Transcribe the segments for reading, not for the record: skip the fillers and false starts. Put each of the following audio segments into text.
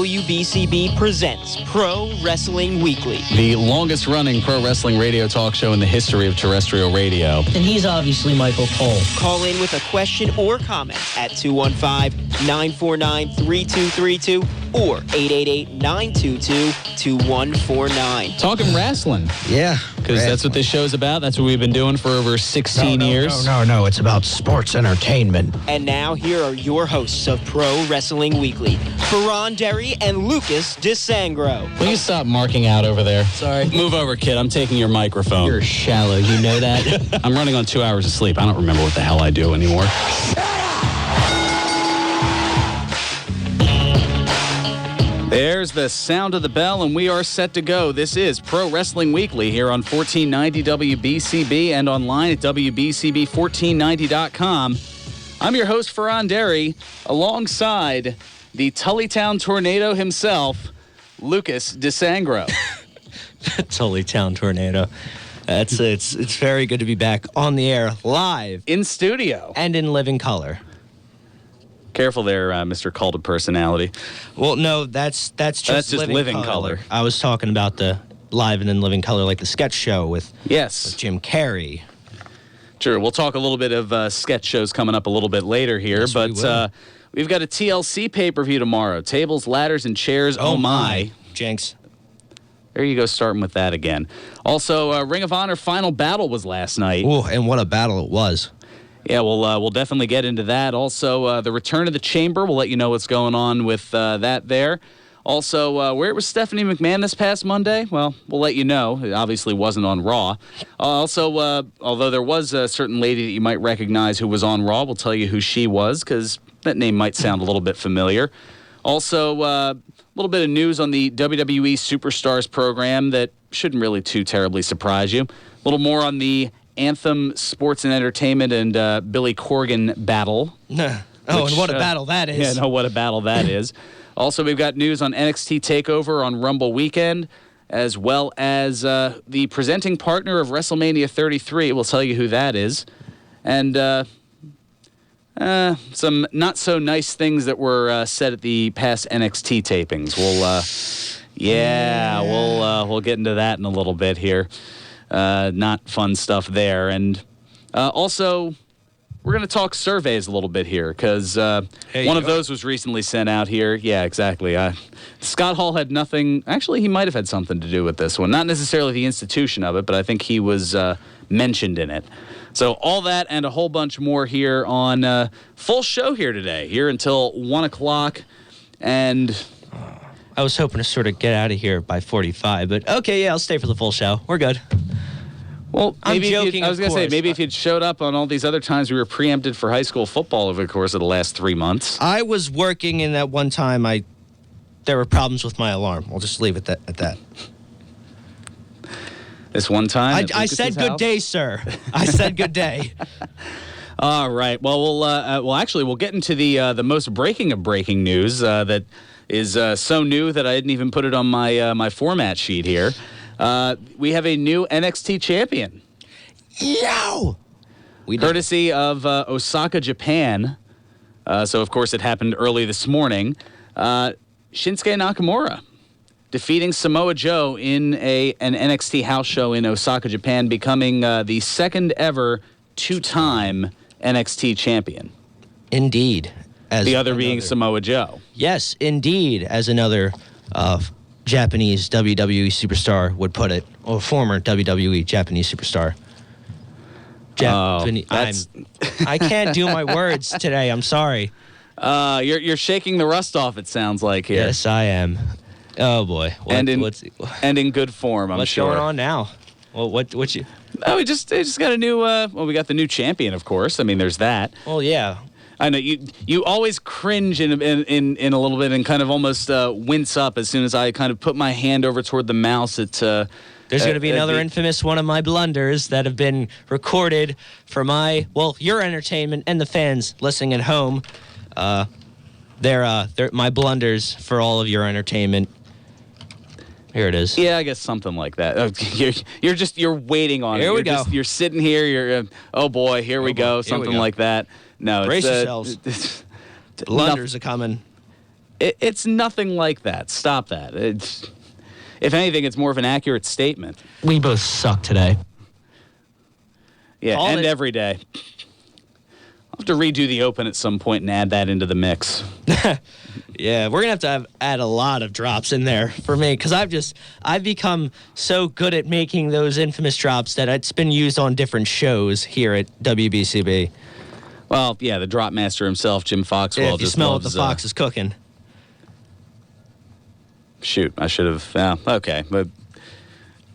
WBCB presents Pro Wrestling Weekly. The longest-running pro wrestling radio talk show in the history of terrestrial radio. And he's obviously Michael Cole. Call in with a question or comment at 215-949-3232 or 888-922-2149. Talking wrestling. Yeah. Because that's what this show's about. That's what we've been doing for over 16 years. No. It's about sports entertainment. And now, here are your hosts of Pro Wrestling Weekly, Fearon and Lucas DeSangro. Will you stop marking out over there? Sorry. Move over, kid. I'm taking your microphone. You're shallow. You know that? I'm running on 2 hours of sleep. I don't remember what the hell I do anymore. There's the sound of the bell, and we are set to go. This is Pro Wrestling Weekly here on 1490 WBCB and online at WBCB1490.com. I'm your host, Fearon Derry, alongside the Tullytown Tornado himself, Lucas DeSangro. Tullytown Tornado. It's very good to be back on the air, live, In studio. and in living color. Careful there, Mr. Cult of Personality. Well, no, that's just living color. I was talking about the live and in living color, like the sketch show with Jim Carrey. Sure, we'll talk a little bit of sketch shows coming up a little bit later here, Yes, but we've got a TLC pay-per-view tomorrow. Tables, ladders, and chairs. Oh my. Jinx. There you go, starting with that again. Also, Ring of Honor Final Battle was last night. Oh, and what a battle it was. Yeah, we'll definitely get into that. Also, the return of the Chamber. We'll let you know what's going on with that there. Also, where was Stephanie McMahon this past Monday? Well, we'll let you know. It obviously wasn't on Raw. Also, although there was a certain lady that you might recognize who was on Raw, we'll tell you who she was because that name might sound a little bit familiar. Also, a little bit of news on the WWE Superstars program that shouldn't really too terribly surprise you. A little more on the Anthem Sports and Entertainment and Billy Corgan battle. And what a battle that is. Yeah, what a battle that is. Also, we've got news on NXT TakeOver on Rumble Weekend, as well as the presenting partner of WrestleMania 33. We'll tell you who that is. And some not-so-nice things that were said at the past NXT tapings. We'll get into that in a little bit here. Not fun stuff there. And also, we're going to talk surveys a little bit here because one of those was recently sent out here. Yeah, exactly. Scott Hall had nothing. Actually, he might have had something to do with this one. Not necessarily the institution of it, but I think he was mentioned in it. So all that and a whole bunch more here on full show here today, here until 1 o'clock. And I was hoping to sort of get out of here by 45, but okay, yeah, I'll stay for the full show. We're good. Well, maybe I'm joking, I was going to say, maybe if you'd showed up on all these other times we were preempted for high school football over the course of the last 3 months. I was working, and that one time there were problems with my alarm. We'll just leave it at that. This one time? I said good day, sir. I said good day. All right. Well, we'll get into the most breaking of breaking news that is so new that I didn't even put it on my format sheet here. We have a new NXT champion. Yo! Courtesy of Osaka, Japan. So, of course, it happened early this morning. Shinsuke Nakamura defeating Samoa Joe in an NXT house show in Osaka, Japan, becoming the second ever two-time NXT champion. Indeed. The other being Samoa Joe. Yes, indeed, as another Japanese WWE superstar would put it, or former WWE Japanese superstar. I can't do my words today. I'm sorry. You're shaking the rust off, it sounds like here. Yes, I am. Oh boy. And in good form, I'm sure. What's going on now? Well, what you? Oh, we just got a new. We got the new champion, of course. I mean, there's that. Well, yeah. I know you always cringe in a little bit and kind of almost wince up as soon as I kind of put my hand over toward the mouse. There's going to be another infamous one of my blunders that have been recorded for your entertainment and the fans listening at home. They're my blunders for all of your entertainment. Here it is. Yeah, I guess something like that. You're waiting on it. Here we go. You're sitting here. You're oh boy, here we go. Something like that. No, brace yourselves. Blunders are coming. It's nothing like that. Stop that. If anything, it's more of an accurate statement. We both suck today. Yeah, every day. I'll have to redo the open at some point and add that into the mix. Yeah, we're going to have add a lot of drops in there for me because I've become so good at making those infamous drops that it's been used on different shows here at WBCB. Well, yeah, the drop master himself, Jim Foxwell, if you just smell loves, what the fox is cooking. Shoot, I should have. Okay, but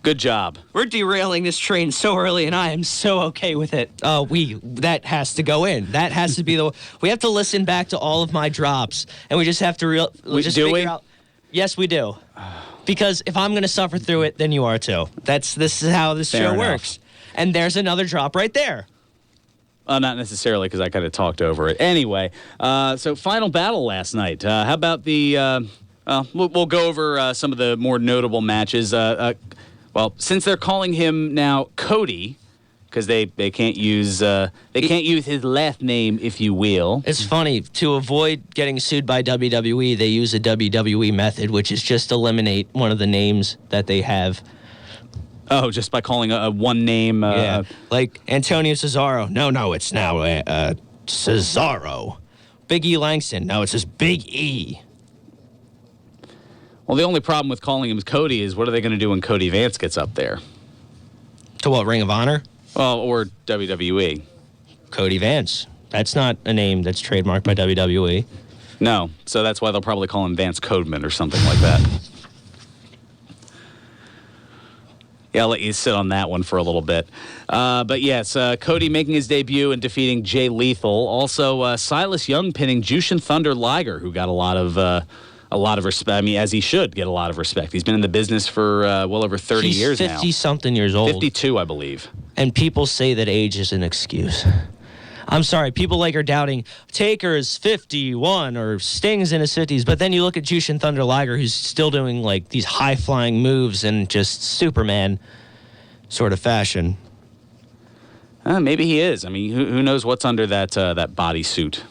good job. We're derailing this train so early, and I am so okay with it. That has to go in. That has to be we have to listen back to all of my drops, and we just have to figure out. Yes, we do. Because if I'm going to suffer through it, then you are too. This is how this Fair show enough. works. And there's another drop right there. Not necessarily, because I kind of talked over it. Anyway, so Final Battle last night. How about the... we'll go over some of the more notable matches. Well, since they're calling him now Cody, because they can't use his last name, if you will. It's funny, to avoid getting sued by WWE, they use a WWE method, which is just eliminate one of the names that they have. Oh, just by calling a one name. Yeah, like Antonio Cesaro. No, it's now Cesaro. Big E Langston. No, it's just Big E. Well, the only problem with calling him Cody is what are they going to do when Cody Vance gets up there? To what, Ring of Honor? Well, or WWE. Cody Vance. That's not a name that's trademarked by WWE. No, so that's why they'll probably call him Vance Codeman or something like that. Yeah, I'll let you sit on that one for a little bit. But yes, Cody making his debut and defeating Jay Lethal. Also, Silas Young pinning Jushin Thunder Liger, who got a lot of respect. I mean, as he should get a lot of respect. He's been in the business for well over 30 years now. He's 50-something years old. 52, I believe. And people say that age is an excuse. I'm sorry, people are doubting Taker's 51 or Sting's in his 50s, but then you look at Jushin Thunder Liger, who's still doing these high-flying moves in just Superman sort of fashion. Maybe he is. I mean, who knows what's under that bodysuit?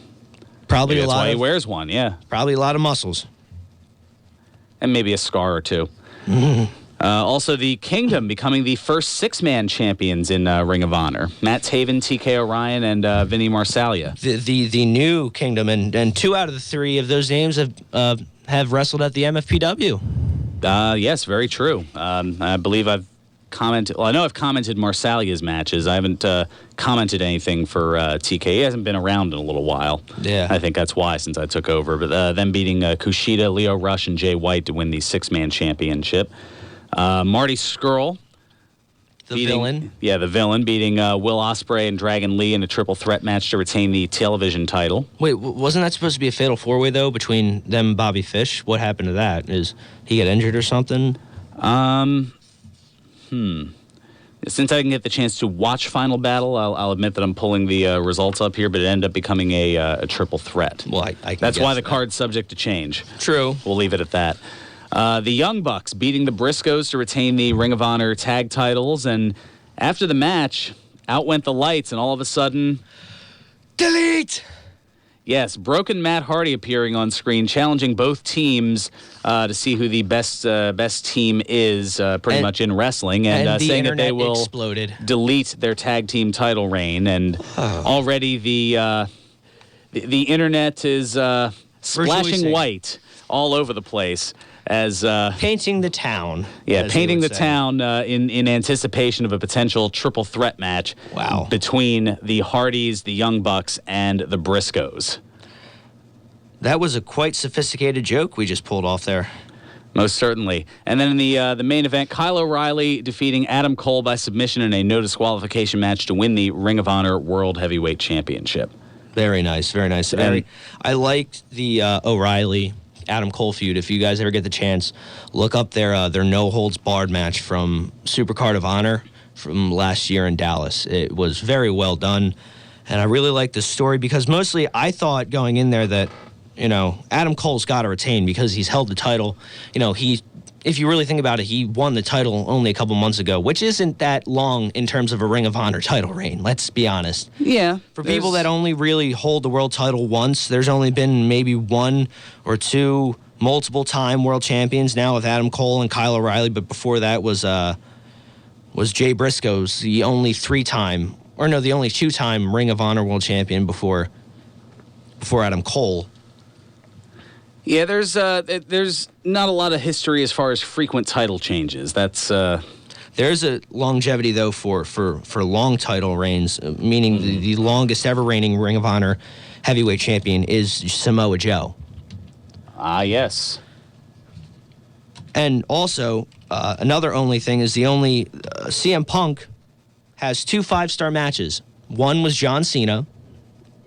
Probably That's why he wears one. Yeah. Probably a lot of muscles. And maybe a scar or two. Also, the Kingdom becoming the first six-man champions in Ring of Honor. Matt Taven, TK Orion, and Vinny Marsaglia. The new Kingdom, and 2 out of the 3 of those names have wrestled at the MFPW. Yes, very true. I believe I've commented. Well, I know I've commented Marsaglia's matches. I haven't commented anything for TK. He hasn't been around in a little while. Yeah, I think that's why since I took over. But them beating Kushida, Leo Rush, and Jay White to win the six-man championship. Marty Scurll. The villain. Yeah, the villain, beating Will Ospreay and Dragon Lee in a triple threat match to retain the television title. Wait, wasn't that supposed to be a fatal four-way, though, between them and Bobby Fish? What happened to that? Is he get injured or something? Since I can get the chance to watch Final Battle, I'll admit that I'm pulling the results up here, but it ended up becoming a triple threat. Well, I That's why the card's subject to change. True. We'll leave it at that. The Young Bucks beating the Briscoes to retain the Ring of Honor tag titles, and after the match, out went the lights, and all of a sudden... Delete! Yes, broken Matt Hardy appearing on screen, challenging both teams to see who the best team is pretty much in wrestling, and saying that they will delete their tag team title reign. And already the internet is splashing white all over the place. As painting the town. Yeah, painting the town in anticipation of a potential triple threat match between the Hardys, the Young Bucks, and the Briscoes. That was a quite sophisticated joke we just pulled off there. Most certainly. And then in the main event, Kyle O'Reilly defeating Adam Cole by submission in a no disqualification match to win the Ring of Honor World Heavyweight Championship. Very nice, very nice. I liked the O'Reilly Adam Cole feud. If you guys ever get the chance, look up their no holds barred match from Supercard of Honor from last year in Dallas. It was very well done, and I really liked the story because mostly I thought going in there that Adam Cole's got to retain because he's held the title. He if you really think about it, he won the title only a couple months ago, which isn't that long in terms of a Ring of Honor title reign. Let's be honest. Yeah. For people that only really hold the world title once, there's only been maybe one or two multiple-time world champions now with Adam Cole and Kyle O'Reilly, but before that was Jay Briscoe's the only two-time Ring of Honor world champion before Adam Cole. Yeah, there's not a lot of history as far as frequent title changes. That's There's a longevity though for long title reigns, meaning the longest ever reigning Ring of Honor heavyweight champion is Samoa Joe. Ah, yes. And also another only thing is the only CM Punk has 2 5-star matches. One was John Cena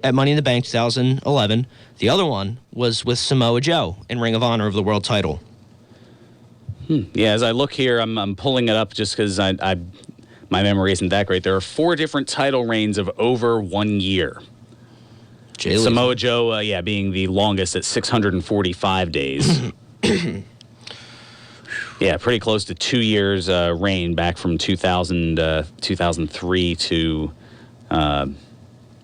at Money in the Bank 2011. The other one was with Samoa Joe in Ring of Honor of the world title. Yeah, as I look here, I'm pulling it up just because my memory isn't that great. There are 4 different title reigns of over 1 year. Samoa Joe, being the longest at 645 days. Yeah, pretty close to 2 years reign back from 2003 to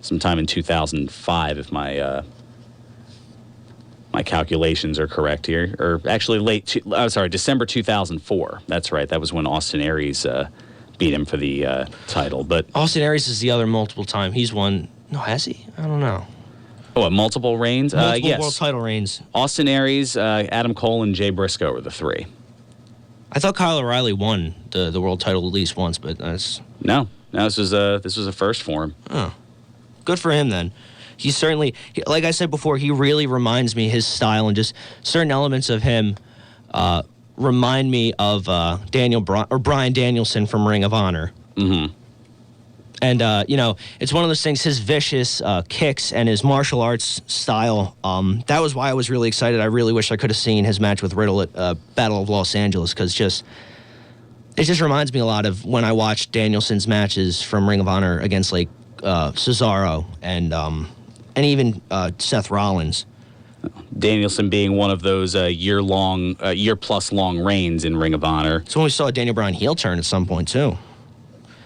sometime in 2005, if my calculations are correct here. Or actually December 2004. That's right. That was when Austin Aries beat him for the title. But Austin Aries is the other multiple time. He's won. No, has he? I don't know. Oh, multiple reigns? Multiple yes. world title reigns. Austin Aries, Adam Cole, and Jay Briscoe were the 3. I thought Kyle O'Reilly won the world title at least once, but that's... No, this was a first for him. Oh. Good for him, then. He's certainly... Like I said before, he really reminds me, his style and just certain elements of him remind me of Bryan Danielson from Ring of Honor. Mm-hmm. And, it's one of those things, his vicious kicks and his martial arts style, that was why I was really excited. I really wish I could have seen his match with Riddle at Battle of Los Angeles, because it just reminds me a lot of when I watched Danielson's matches from Ring of Honor against, like, Cesaro and even Seth Rollins. Danielson being one of those year-plus long reigns in Ring of Honor. So when we saw Daniel Bryan heel turn at some point, too.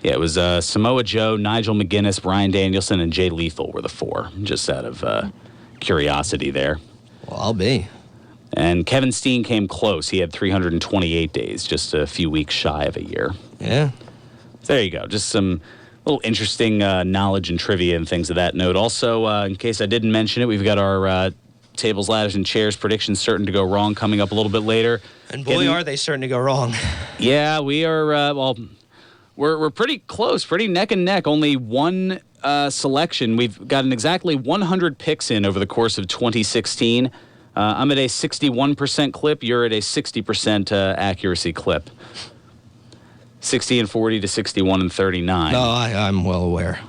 Yeah, it was Samoa Joe, Nigel McGuinness, Bryan Danielson, and Jay Lethal were the 4, just out of curiosity there. Well, I'll be. And Kevin Steen came close. He had 328 days, just a few weeks shy of a year. Yeah. So there you go. Just some little interesting knowledge and trivia and things of that note. Also, in case I didn't mention it, we've got our tables, ladders, and chairs predictions certain to go wrong coming up a little bit later. And boy, are they starting to go wrong. Yeah, we are, We're pretty close, pretty neck and neck. Only one selection. We've gotten exactly 100 picks in over the course of 2016. I'm at a 61% clip. You're at a 60% accuracy clip. 60 and 40 to 61 and 39. No, I'm well aware.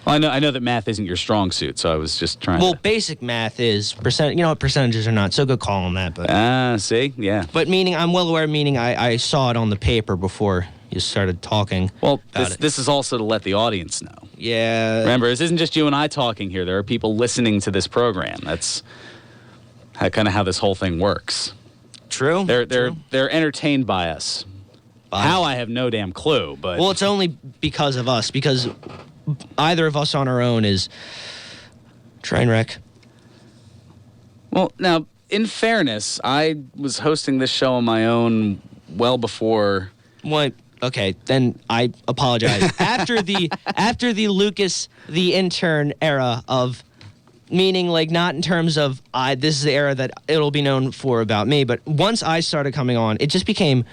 Well, I know that math isn't your strong suit, so I was just trying Well, basic math is percent. You know what, percentages are not. So good call on that. But see? Yeah. But meaning, I'm well aware, meaning I saw it on the paper before you started talking. Well, this is also to let the audience know. Yeah. Remember, this isn't just you and I talking here. There are people listening to this program. That's kind of how this whole thing works. True. They're entertained by us. How, I have no damn clue. But well, it's only because of us, because either of us on our own is train wreck. Well, now, in fairness, I was hosting this show on my own well before. What? Okay, then I apologize. after the Lucas the intern era of, meaning like not in terms of this is the era that it'll be known for about me, but once I started coming on, it just became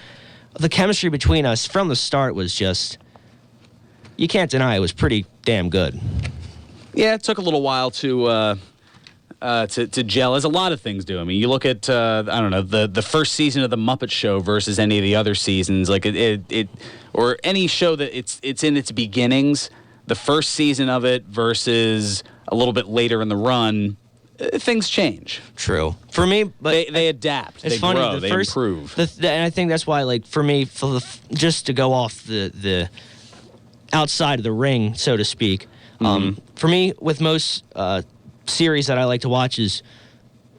the chemistry between us from the start was just, you can't deny it was pretty damn good. Yeah, it took a little while to gel, as a lot of things do. I mean, you look at I don't know, the first season of the Muppet Show versus any of the other seasons, like it or any show that it's in its beginnings. The first season of it versus a little bit later in the run, things change. True. For me, but they adapt. It's they funny, grow. They improve. And I think that's why, like, for me, just to go off the outside of the ring, so to speak. For me, with most series that I like to watch is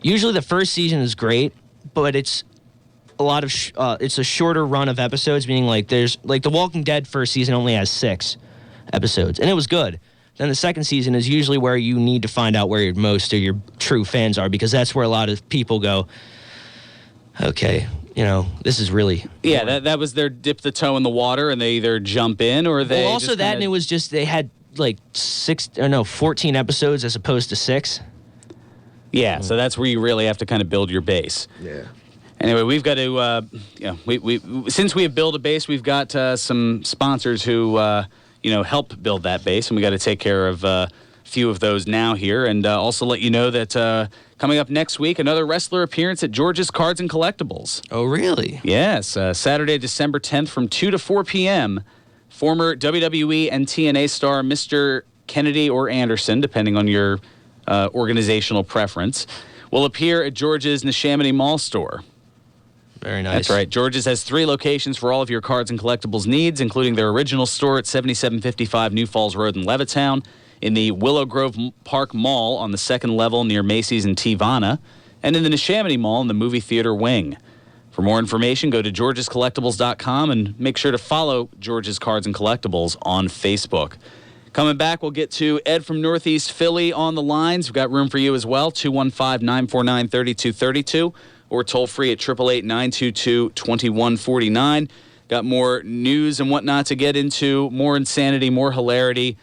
usually the first season is great, but it's a lot of it's a shorter run of episodes, meaning like there's like The Walking Dead first season only has 6 episodes, and it was good. Then the second season is usually where you need to find out where most of your true fans are, because that's where a lot of people go, okay, this is really Yeah, that was their dip the toe in the water, and they either jump in or they also that, and it was just they had like 14 episodes as opposed to 6. Yeah, so that's where you really have to kind of build your base. Yeah. Anyway, we've got to, since we have built a base, we've got some sponsors who, help build that base, and we got to take care of a few of those now here, and also let you know that coming up next week, another wrestler appearance at George's Cards and Collectibles. Oh, really? Yes, Saturday, December 10th from 2 to 4 p.m., former WWE and TNA star Mr. Kennedy or Anderson, depending on your organizational preference, will appear at George's Neshaminy Mall store. Very nice. That's right. George's has 3 locations for all of your cards and collectibles needs, including their original store at 7755 New Falls Road in Levittown, in the Willow Grove Park Mall on the 2nd level near Macy's and Tivana, and in the Neshaminy Mall in the movie theater wing. For more information, go to georgescollectibles.com and make sure to follow George's Cards and Collectibles on Facebook. Coming back, we'll get to Ed from Northeast Philly on the lines. We've got room for you as well, 215-949-3232, or toll free at 888-922-2149. Got more news and whatnot to get into, more insanity, more hilarity,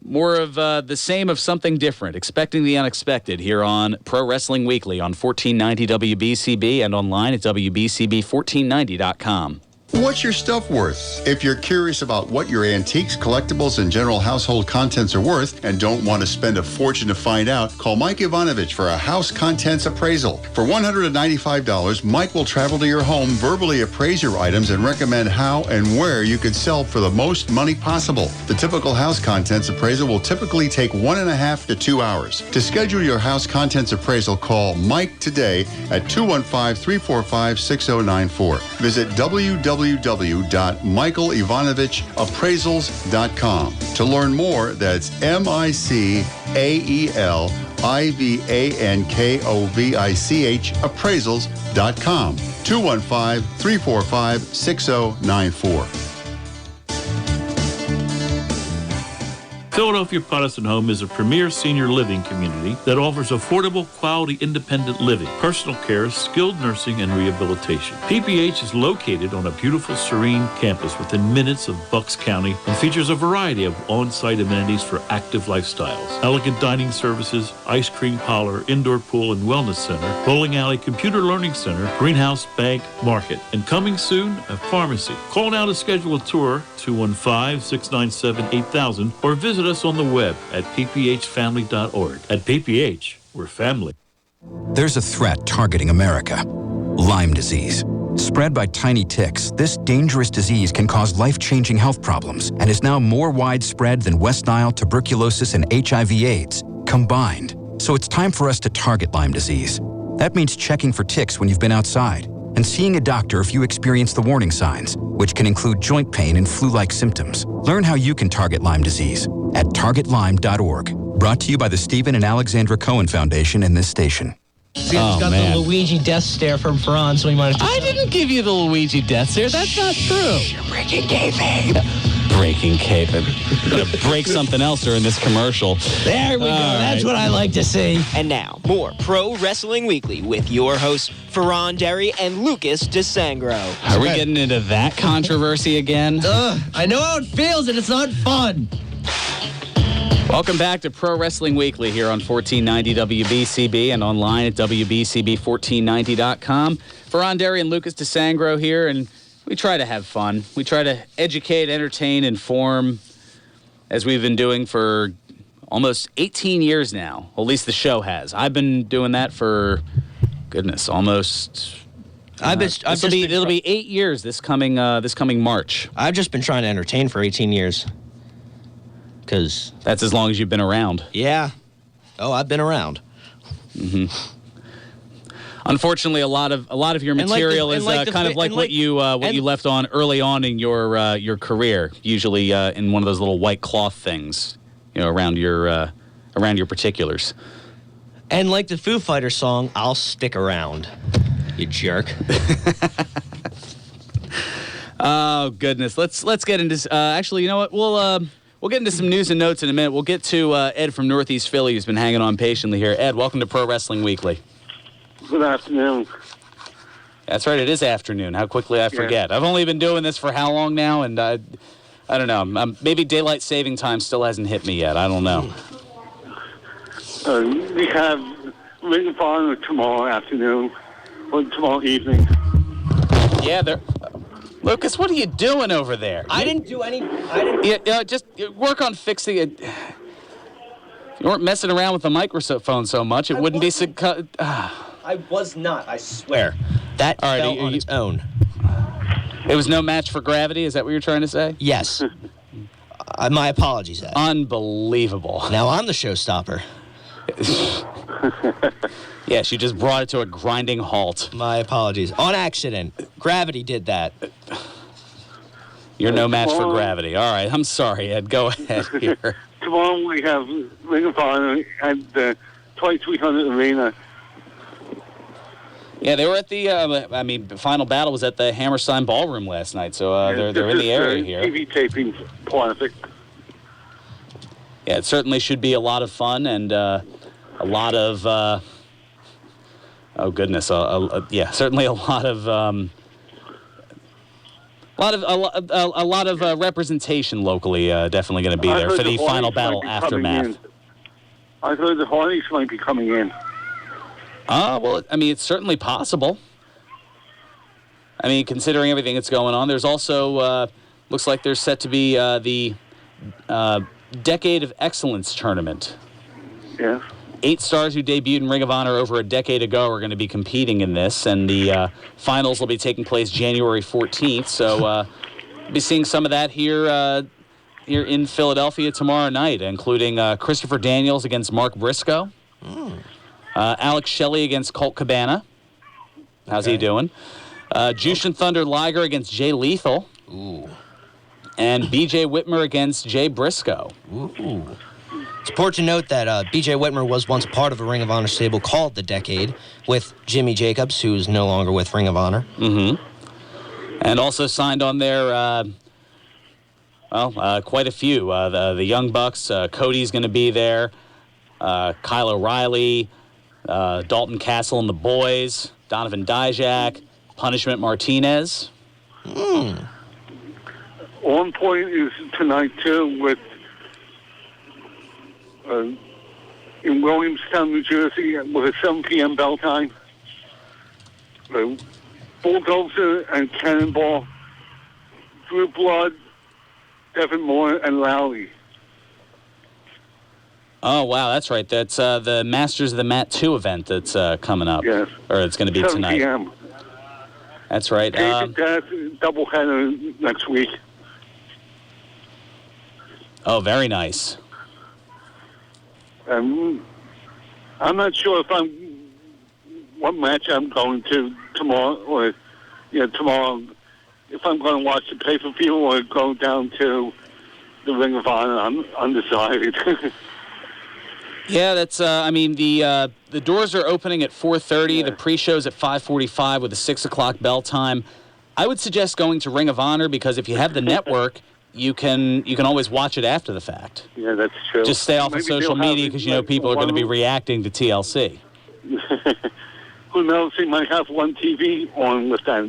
more of the same of something different, expecting the unexpected here on Pro Wrestling Weekly on 1490 WBCB and online at WBCB1490.com. What's your stuff worth? If you're curious about what your antiques, collectibles, and general household contents are worth and don't want to spend a fortune to find out, call Mike Ivanovich for a house contents appraisal. For $195, Mike will travel to your home, verbally appraise your items, and recommend how and where you could sell for the most money possible. The typical house contents appraisal will typically take 1.5 to 2 hours. To schedule your house contents appraisal, call Mike today at 215-345-6094. Visit www.michaelivanovich.appraisals.com. To learn more, that's MICAELIVANKOVICH appraisals.com. 215-345-6094. Philadelphia Protestant Home is a premier senior living community that offers affordable, quality, independent living, personal care, skilled nursing, and rehabilitation. PPH is located on a beautiful, serene campus within minutes of Bucks County and features a variety of on-site amenities for active lifestyles. Elegant dining services, ice cream parlor, indoor pool and wellness center, bowling alley, computer learning center, greenhouse, bank, market, and coming soon, a pharmacy. Call now to schedule a tour, 215-697-8000, or visit us on the web at pphfamily.org. At PPH, we're family. There's a threat targeting America. Lyme disease. Spread by tiny ticks, this dangerous disease can cause life-changing health problems and is now more widespread than West Nile, tuberculosis, and HIV/AIDS combined. So it's time for us to target Lyme disease. That means checking for ticks when you've been outside and seeing a doctor if you experience the warning signs, which can include joint pain and flu-like symptoms. Learn how you can target Lyme disease at targetlyme.org. Brought to you by the Stephen and Alexandra Cohen Foundation and this station. He's got the Luigi death stare from Fearon, so he might have... I didn't give you the Luigi death stare. That's not true. You're breaking kayfabe. Breaking kayfabe. Gonna break something else during this commercial. There we go. That's what I like to see. And now, more Pro Wrestling Weekly with your hosts, Fearon Derry and Lucas DeSangro. Are we getting into that controversy again? I know how it feels, and it's not fun. Welcome back to Pro Wrestling Weekly here on 1490 WBCB and online at WBCB1490.com. Fearon Derry and Lucas DeSangro here, and we try to have fun. We try to educate, entertain, inform, as we've been doing for almost 18 years now. Well, at least the show has. I've been doing that for, goodness, almost... It'll be 8 years this coming March. I've just been trying to entertain for 18 years. Because that's as long as you've been around. Yeah. Oh, I've been around. Mm-hmm. Unfortunately, a lot of your material is kind of like what you left on early on in your career. Usually in one of those little white cloth things, around your particulars. And like the Foo Fighters song, "I'll Stick Around." You jerk. Oh goodness, let's get into. Actually, you know what? We'll get into some news and notes in a minute. We'll get to Ed from Northeast Philly, who's been hanging on patiently here. Ed, welcome to Pro Wrestling Weekly. Good afternoon. That's right, it is afternoon. How quickly I forget. I've only been doing this for how long now? And I don't know. Maybe daylight saving time still hasn't hit me yet. I don't know. We have Ring of Honor tomorrow afternoon or tomorrow evening. Yeah, Lucas, what are you doing over there? I didn't do any. Yeah, just work on fixing it. You weren't messing around with the microphone so much. It wouldn't be. I was not. I swear. That fell on its own. It was no match for gravity. Is that what you're trying to say? Yes. My apologies, Ed. Unbelievable. Now I'm the showstopper. Yes, you just brought it to a grinding halt. My apologies. On accident. Gravity did that. You're no match for gravity. All right, I'm sorry, Ed. Go ahead here. Tomorrow we have Ring of Honor at the 2300 Arena. Yeah, they were at the, Final Battle was at the Hammerstein Ballroom last night, so they're in the area here. TV taping part of it. Yeah, it certainly should be a lot of fun and a lot of, oh goodness, certainly a lot of, a lot of representation locally. Definitely going to be there for the Final Battle aftermath. I heard the Hardys might be coming in. Well, I mean, it's certainly possible. I mean, considering everything that's going on, there's also looks like there's set to be the Decade of Excellence tournament. Yeah. 8 stars who debuted in Ring of Honor over a decade ago are going to be competing in this, and the finals will be taking place January 14th. So we'll be seeing some of that here in Philadelphia tomorrow night, including Christopher Daniels against Mark Briscoe, Alex Shelley against Colt Cabana. How's he doing? Jushin Thunder Liger against Jay Lethal. Ooh. And B.J. Whitmer against Jay Briscoe. Ooh. It's important to note that B.J. Whitmer was once part of a Ring of Honor stable called The Decade with Jimmy Jacobs, who's no longer with Ring of Honor. Mm-hmm. And also signed on there, quite a few. The Young Bucks, Cody's going to be there, Kyle O'Reilly, Dalton Castle and the Boys, Donovan Dijak, Punishment Martinez. On point is tonight, too, with in Williamstown, New Jersey, with a 7 p.m. bell time. Bulldozer and Cannonball, Drew Blood, Devin Moore, and Lowry. Oh, wow, that's right. That's the Masters of the Mat 2 event that's coming up. Yes. Or it's going to be 7 tonight. p.m. That's right. That's doubleheader next week. Oh, very nice. I'm not sure what match I'm going to tomorrow, or tomorrow, if I'm going to watch the pay-per-view or go down to the Ring of Honor. I'm undecided. Yeah, that's. The doors are opening at 4:30. Yeah. The pre-show's at 5:45 with a 6 o'clock bell time. I would suggest going to Ring of Honor because if you have the network, you can always watch it after the fact. Yeah, that's true. Just stay off of social media because people are going to be reacting to TLC. Who knows? They might have one TV on with that.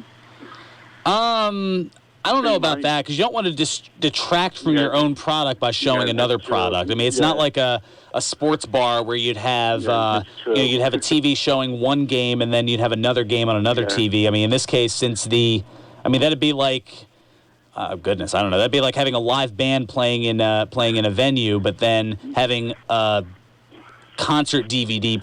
I don't know about that because you don't want to detract from your own product by showing another product. I mean, it's not like a sports bar where you'd have you'd have a TV showing one game and then you'd have another game on another TV. I mean, in this case, that'd be like, goodness, I don't know. That'd be like having a live band playing in a venue, but then having a concert DVD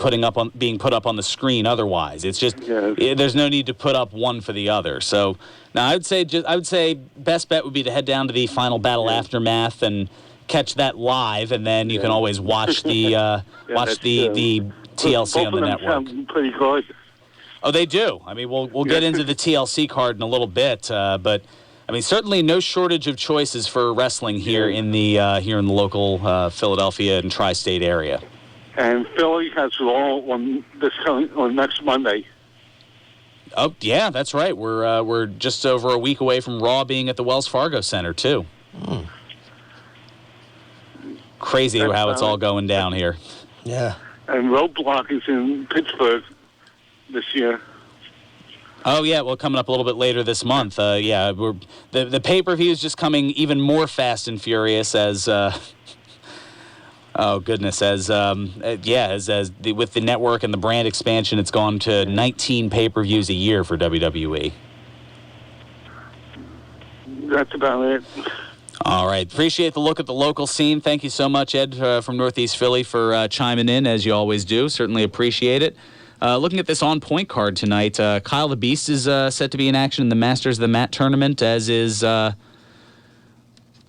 being put up on the screen. Otherwise, it's just there's no need to put up one for the other. So now I would say best bet would be to head down to the Final Battle Aftermath and catch that live, and then you can always watch the the TLC on the network. Sound pretty good. Oh, they do. I mean, we'll get into the TLC card in a little bit, but I mean, certainly no shortage of choices for wrestling here in the local Philadelphia and tri-state area. And Philly has Raw on next Monday. Oh, yeah, that's right. We're just over a week away from Raw being at the Wells Fargo Center, too. Crazy how it's all going down here. Yeah. And Roadblock is in Pittsburgh this year. Oh, yeah, well, coming up a little bit later this month. The pay-per-view is just coming even more fast and furious as... Oh, goodness. With the network and the brand expansion, it's gone to 19 pay-per-views a year for WWE. That's about it. All right. Appreciate the look at the local scene. Thank you so much, Ed, from Northeast Philly, for chiming in, as you always do. Certainly appreciate it. Looking at this on-point card tonight, Kyle the Beast is set to be in action in the Masters of the Mat tournament, as is an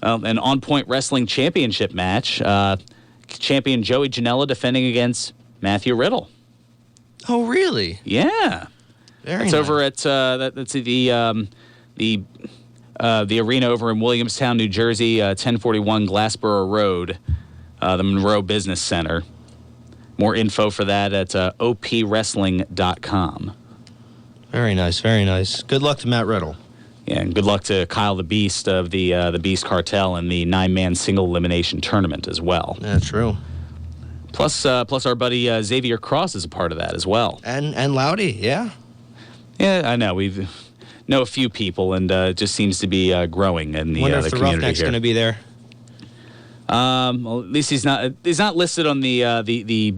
on-point wrestling championship match. Champion Joey Janela defending against Matthew Riddle. Oh, really? Yeah. Very It's nice. over at that's the arena over in Williamstown, New Jersey, 1041 Glassboro Road, the Monroe Business Center. More info for that at opwrestling.com. Very nice, very nice. Good luck to Matt Riddle. Yeah, and good luck to Kyle the Beast of the Beast Cartel in the 9-man single elimination tournament as well. Yeah, true. Plus our buddy Xavier Cross is a part of that as well. And Loudy, yeah. Yeah, I know. We know a few people, and it just seems to be growing in the Wonder if the the community Roughneck's here. going to be there. Well, at least he's not listed on the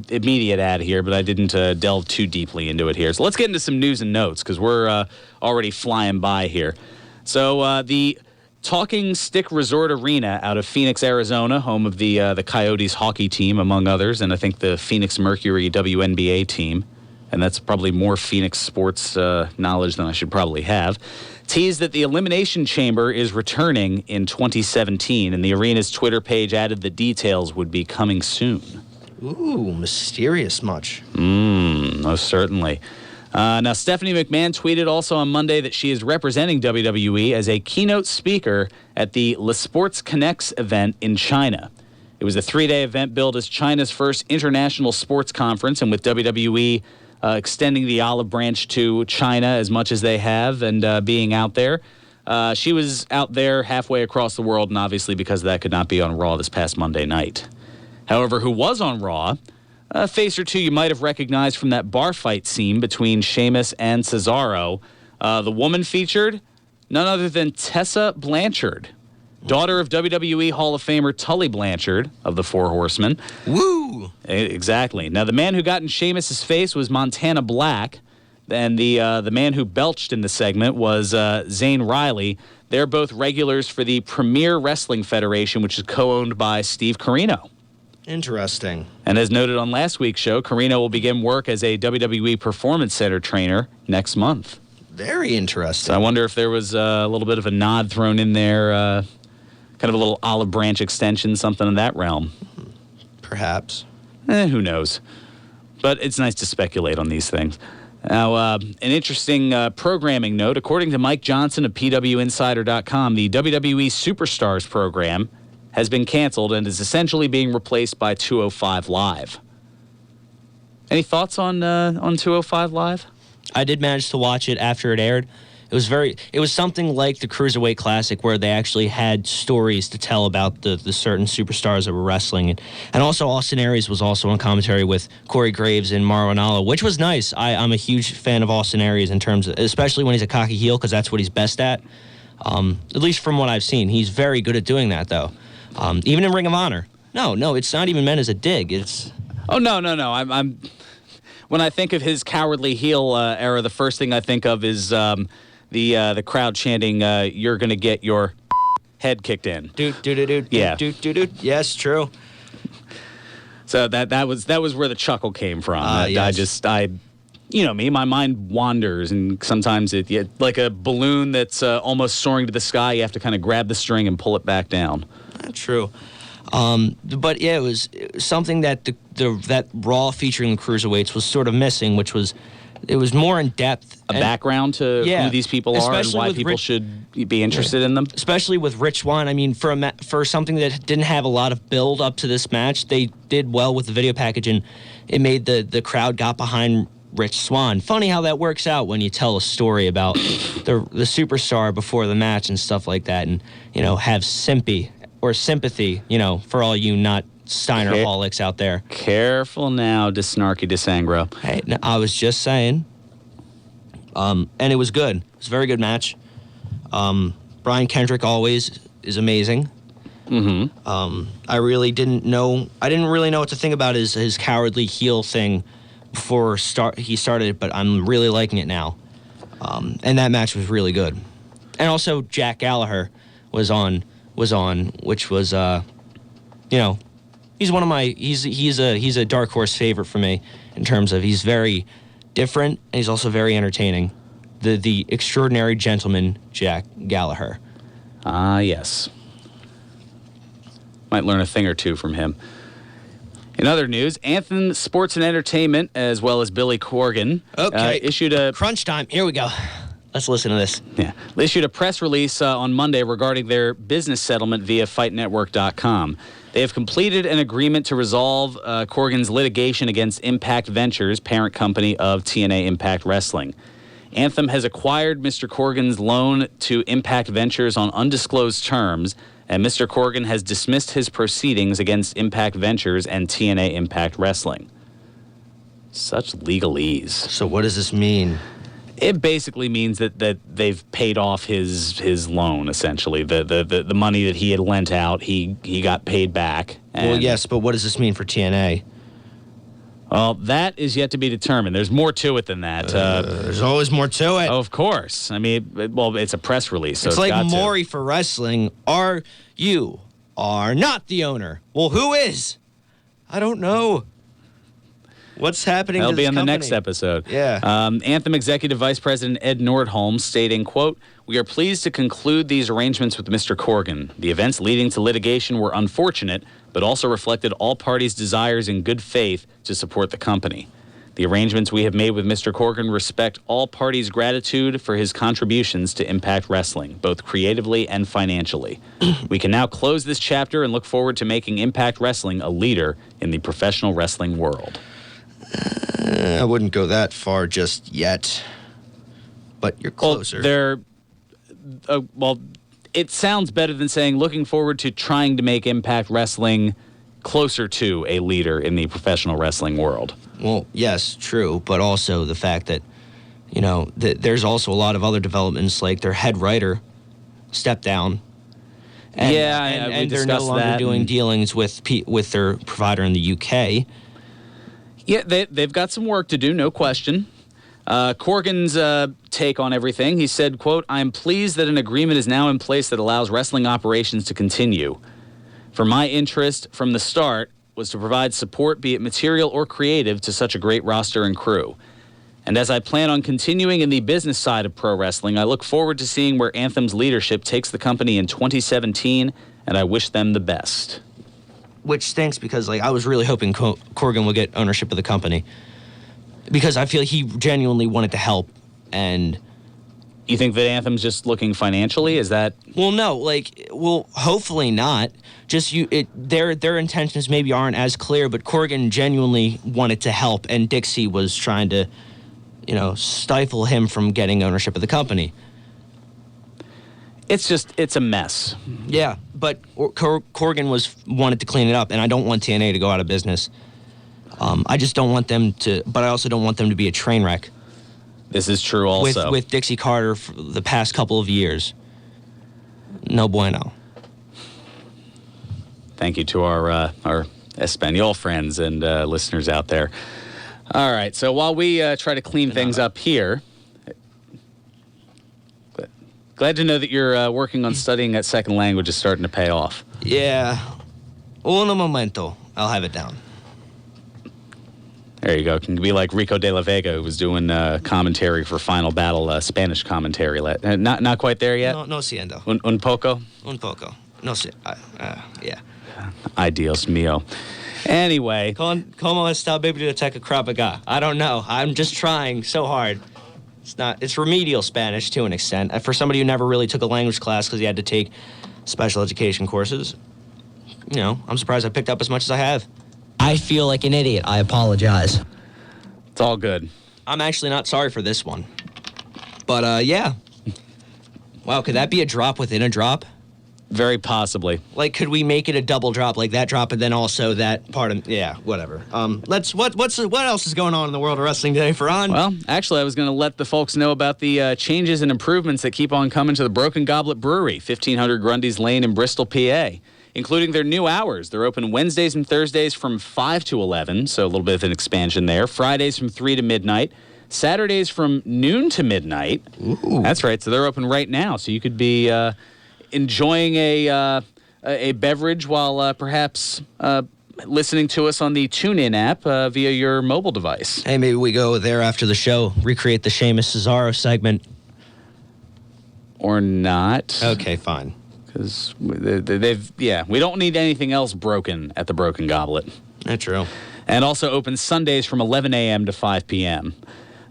immediate ad here, but I didn't delve too deeply into it here. So let's get into some news and notes because we're already flying by here. So the Talking Stick Resort Arena out of Phoenix, Arizona, home of the Coyotes hockey team, among others, and I think the Phoenix Mercury WNBA team, and that's probably more Phoenix sports knowledge than I should probably have, teased that the Elimination Chamber is returning in 2017, and the arena's Twitter page added that details would be coming soon. Ooh, mysterious much. Most certainly. Now, Stephanie McMahon tweeted also on Monday that she is representing WWE as a keynote speaker at the Le Sports Connects event in China. It was a 3-day event billed as China's first international sports conference, and with WWE extending the olive branch to China as much as they have and being out there, she was out there halfway across the world, and obviously because of that could not be on Raw this past Monday night. However, who was on Raw, a face or two you might have recognized from that bar fight scene between Sheamus and Cesaro. The woman featured, none other than Tessa Blanchard, daughter of WWE Hall of Famer Tully Blanchard of the Four Horsemen. Woo! Exactly. Now, the man who got in Sheamus's face was Montana Black, and the man who belched in the segment was Zane Riley. They're both regulars for the Premier Wrestling Federation, which is co-owned by Steve Corino. Interesting. And as noted on last week's show, Corino will begin work as a WWE Performance Center trainer next month. Very interesting. So I wonder if there was a little bit of a nod thrown in there, kind of a little olive branch extension, something in that realm. Perhaps. Who knows? But it's nice to speculate on these things. Now, an interesting programming note. According to Mike Johnson of PWInsider.com, the WWE Superstars program has been canceled and is essentially being replaced by 205 Live. Any thoughts on 205 Live? I did manage to watch it after it aired. It was something like the Cruiserweight Classic where they actually had stories to tell about the certain superstars that were wrestling. And also Austin Aries was also on commentary with Corey Graves and Mauro Ranallo, which was nice. I'm a huge fan of Austin Aries in terms of, especially when he's a cocky heel, because that's what he's best at least from what I've seen. He's very good at doing that, though. Even in Ring of Honor. No, it's not even meant as a dig. It's... Oh, no. I'm when I think of his cowardly heel era, the first thing I think of is the crowd chanting, "You're gonna get your head kicked in." Yeah. Yes, true. So that was where the chuckle came from. Yes. You know me, my mind wanders, and sometimes like a balloon that's almost soaring to the sky. You have to kind of grab the string and pull it back down. True. But yeah, it was something that that Raw featuring the Cruiserweights was sort of missing, which was it was more in depth. A background to who these people are and why people should be interested in them. Especially with Rich Swann. I mean, for something that didn't have a lot of build up to this match, they did well with the video package, and it made the crowd got behind Rich Swann. Funny how that works out when you tell a story about the superstar before the match and stuff like that, and have sympathy, for all you not Steinerholics out there. Careful now, Snarky DeSangro. Hey, no, I was just saying. And it was good. It was a very good match. Brian Kendrick always is amazing. Mm-hmm. I didn't really know what to think about his cowardly heel thing before he started, but I'm really liking it now. And that match was really good. And also Jack Gallagher was on, which was he's one of my he's a dark horse favorite for me in terms of he's very different and he's also very entertaining. The extraordinary gentleman Jack Gallagher. Ah, yes. Might learn a thing or two from him. In other news, Anthem Sports and Entertainment, as well as Billy Corgan, issued a... Crunch time. Here we go. Let's listen to this. Yeah. They issued a press release on Monday regarding their business settlement via FightNetwork.com. They have completed an agreement to resolve Corgan's litigation against Impact Ventures, parent company of TNA Impact Wrestling. Anthem has acquired Mr. Corgan's loan to Impact Ventures on undisclosed terms, and Mr. Corgan has dismissed his proceedings against Impact Ventures and TNA Impact Wrestling. Such legalese. So what does this mean? It basically means that they've paid off his loan, essentially. The money that he had lent out, he got paid back. Well, yes, but what does this mean for TNA? Well, that is yet to be determined. There's more to it than that. There's always more to it. Of course. I mean, it's a press release, so it's like Maury for wrestling. You are not the owner. Well, who is? I don't know. What's happening That'll to this be on company? the next episode. Yeah. Anthem Executive Vice President Ed Nordholm stating, quote, "We are pleased to conclude these arrangements with Mr. Corgan. The events leading to litigation were unfortunate, but also reflected all parties' desires in good faith to support the company. The arrangements we have made with Mr. Corgan respect all parties' gratitude for his contributions to Impact Wrestling, both creatively and financially. We can now close this chapter and look forward to making Impact Wrestling a leader in the professional wrestling world." I wouldn't go that far just yet, but you're closer. It sounds better than saying looking forward to trying to make Impact Wrestling closer to a leader in the professional wrestling world. Well, yes, true, but also the fact that, there's also a lot of other developments, like their head writer stepped down. And they're no longer doing dealings with their provider in the UK. Yeah, they've got some work to do, no question. Corgan's take on everything, he said, quote, "I am pleased that an agreement is now in place that allows wrestling operations to continue. For my interest from the start was to provide support, be it material or creative, to such a great roster and crew. And as I plan on continuing in the business side of pro wrestling, I look forward to seeing where Anthem's leadership takes the company in 2017, and I wish them the best." Which stinks because, I was really hoping Corgan would get ownership of the company. Because I feel he genuinely wanted to help, and... You think that Anthem's just looking financially? Is that... Well, no, hopefully not. Just their intentions maybe aren't as clear, but Corgan genuinely wanted to help, and Dixie was trying to, stifle him from getting ownership of the company. It's a mess. Yeah, but Corgan wanted to clean it up, and I don't want TNA to go out of business. I just don't want them to, but I also don't want them to be a train wreck. This is true also. With Dixie Carter for the past couple of years. No bueno. Thank you to our Espanol friends and listeners out there. All right, so while we try to clean things up here, glad to know that you're working on studying that second language is starting to pay off. Yeah. Un momento. I'll have it down. There you go. It can be like Rico de la Vega, who was doing commentary for Final Battle, Spanish commentary. Not quite there yet? No siendo. Un poco? Un poco. No si... yeah. Ay, Dios mío. Anyway. Como está biblioteca Krabaga? I don't know. I'm just trying so hard. It's remedial Spanish to an extent. For somebody who never really took a language class because he had to take special education courses, I'm surprised I picked up as much as I have. I feel like an idiot. I apologize. It's all good. I'm actually not sorry for this one. But, yeah. Wow, could that be a drop within a drop? Very possibly. Like, could we make it a double drop, like that drop, and then also that part of... Yeah, whatever. What else is going on in the world of wrestling today, Fearon? Well, actually, I was going to let the folks know about the changes and improvements that keep on coming to the Broken Goblet Brewery, 1500 Grundy's Lane in Bristol, PA, including their new hours. They're open Wednesdays and Thursdays from 5 to 11, so a little bit of an expansion there. Fridays from 3 to midnight. Saturdays from noon to midnight. Ooh. That's right. So they're open right now. So you could be enjoying a beverage while perhaps listening to us on the TuneIn app via your mobile device. Hey, maybe we go there after the show, recreate the Sheamus Cesaro segment. Or not. Okay, fine. Because we don't need anything else broken at the Broken Goblet. That's true. And also open Sundays from 11 a.m. to 5 p.m.